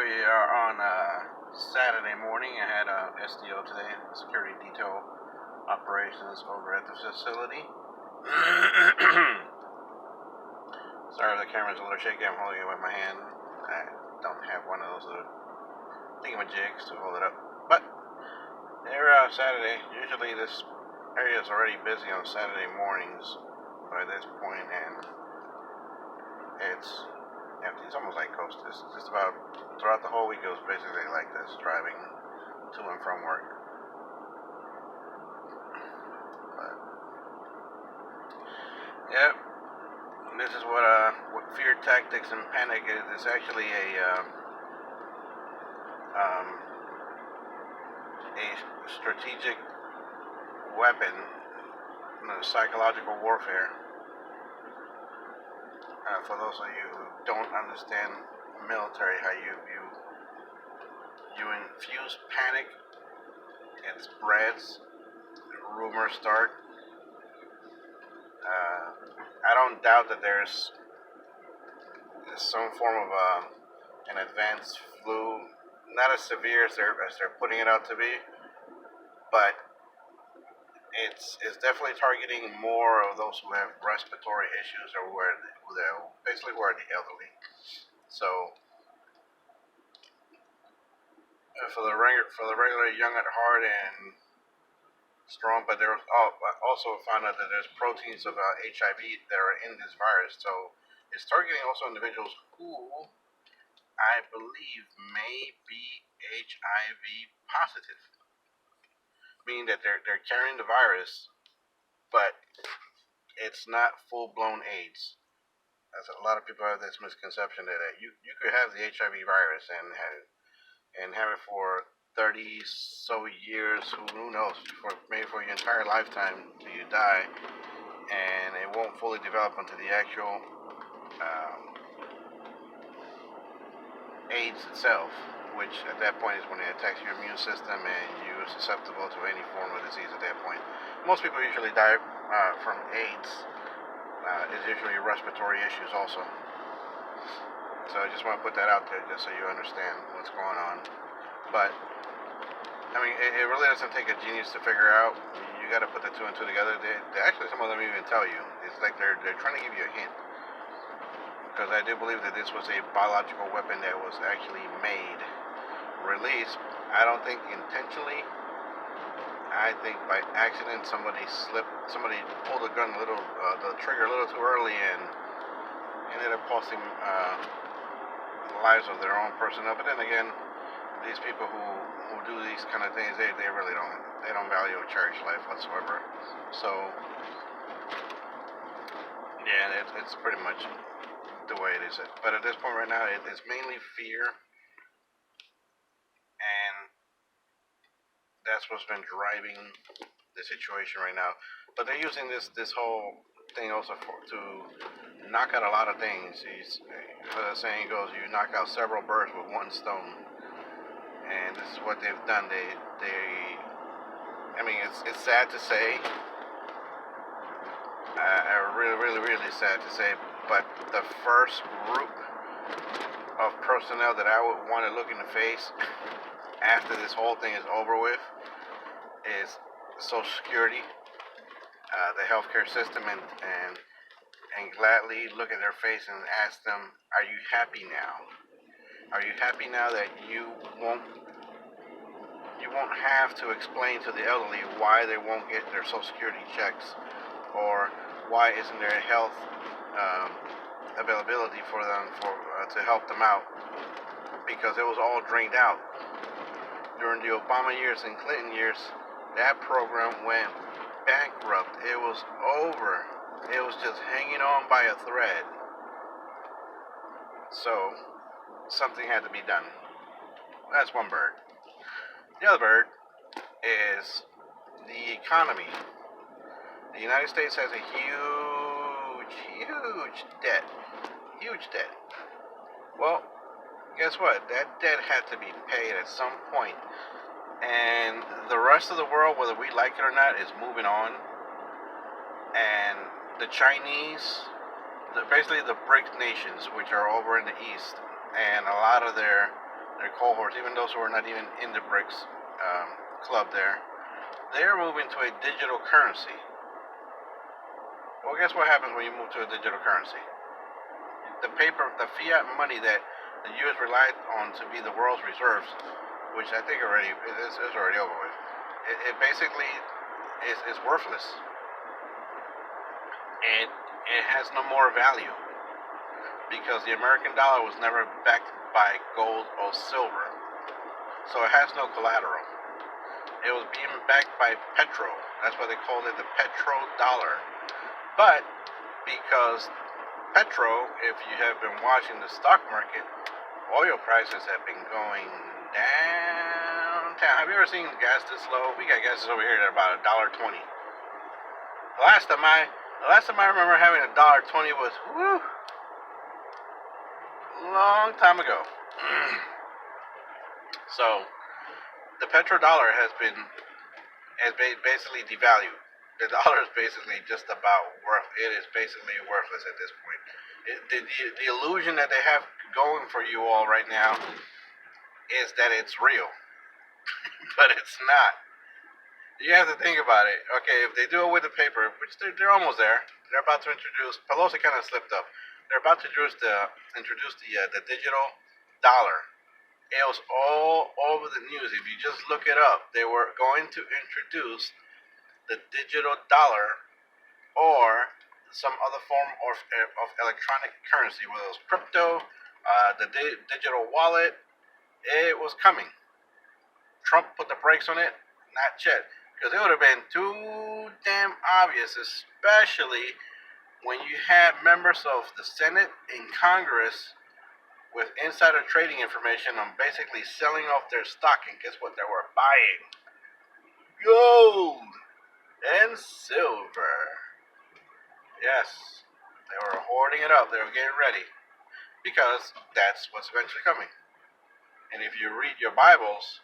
we are on Saturday morning. I had SDO today, security detail operations over at the facility. Sorry if the camera's a little shaky. I'm holding it with my hand. I don't have one of those little thingamajigs to hold it up. But they're Saturday. Usually this area is already busy on Saturday mornings by this point, and it's empty. It's almost like coast. It's just about throughout the whole week. It was basically like this, driving to and from work. But yep, this is what fear tactics and panic is. It's actually a strategic weapon, psychological warfare. For those of you who don't understand military, how you infuse panic, it spreads, rumors start. I don't doubt that there's some form of an advanced flu, not as severe as they're putting it out to be, but it's definitely targeting more of those who have respiratory issues or who are the elderly. So for the regular young at heart and strong, but there was also found out that there's proteins of HIV that are in this virus. So it's targeting also individuals who I believe may be HIV positive, meaning that they're carrying the virus, but it's not full-blown AIDS. As a lot of people have this misconception that you could have the HIV virus and have it for 30 so years, who knows, maybe for your entire lifetime till you die, and it won't fully develop into the actual AIDS itself, which at that point is when it attacks your immune system and you're susceptible to any form of disease at that point. Most people usually die from AIDS. It's usually respiratory issues also. So I just want to put that out there just so you understand what's going on. But I mean, it really doesn't take a genius to figure out. You got to put the two and two together. They actually, some of them even tell you. It's like they're trying to give you a hint. Because I do believe that this was a biological weapon that was actually made, released. I don't think intentionally. I think by accident somebody pulled the trigger a little too early and ended up costing the lives of their own personnel. But then again, these people who do these kind of things, they really don't value or cherish life whatsoever. So yeah, it's pretty much the way it is. But at this point right now, it's mainly fear, and that's what's been driving the situation right now. But they're using this whole thing also to knock out a lot of things. As the saying goes, you knock out several birds with one stone. And this is what they've done. I mean, it's sad to say. Really sad to say. But the first group of personnel that I would want to look in the face after this whole thing is over with is Social Security, the healthcare system, and gladly look at their face and ask them, are you happy now? Are you happy now that you won't have to explain to the elderly why they won't get their Social Security checks, or why isn't there health availability for them to help them out? Because it was all drained out during the Obama years and Clinton years. That program went bankrupt. It was over. It was just hanging on by a thread. So something had to be done. That's one bird. The other bird is the economy. The United States has a huge debt. Huge debt. Well, guess what? That debt had to be paid at some point. And the rest of the world, whether we like it or not, is moving on. And the Chinese, basically the BRICS nations, which are over in the east, and a lot of their their cohorts, even those who are not even in the BRICS club there, they're moving to a digital currency. Well, guess what happens when you move to a digital currency? The fiat money that the U.S. relied on to be the world's reserves, which I think already is already over with. It basically is worthless, and it has no more value because the American dollar was never backed by gold or silver, so it has no collateral. It was being backed by petro. That's why they called it the petrodollar. But because petro, if you have been watching the stock market, oil prices have been going downtown. Have you ever seen gas this low? We got gas over here at about $1.20. The last time I remember having $1.20 was long time ago. So the petrodollar has basically devalued. The dollar is basically just about it is basically worthless at this point. The illusion that they have going for you all right now is that it's real, but it's not. You have to think about it. Okay, if they do it with the paper, which they're almost there, they're about to introduce. Pelosi kind of slipped up. They're about to introduce the digital dollar. It was all over the news. If you just look it up, they were going to introduce the digital dollar or some other form of electronic currency, whether it was crypto, the digital wallet. It was coming. Trump put the brakes on it, not yet, because it would have been too damn obvious, especially when you had members of the Senate and Congress with insider trading information on basically selling off their stock, and guess what they were buying? Gold and silver. Yes, they were hoarding it up. They were getting ready because that's what's eventually coming. And if you read your Bibles,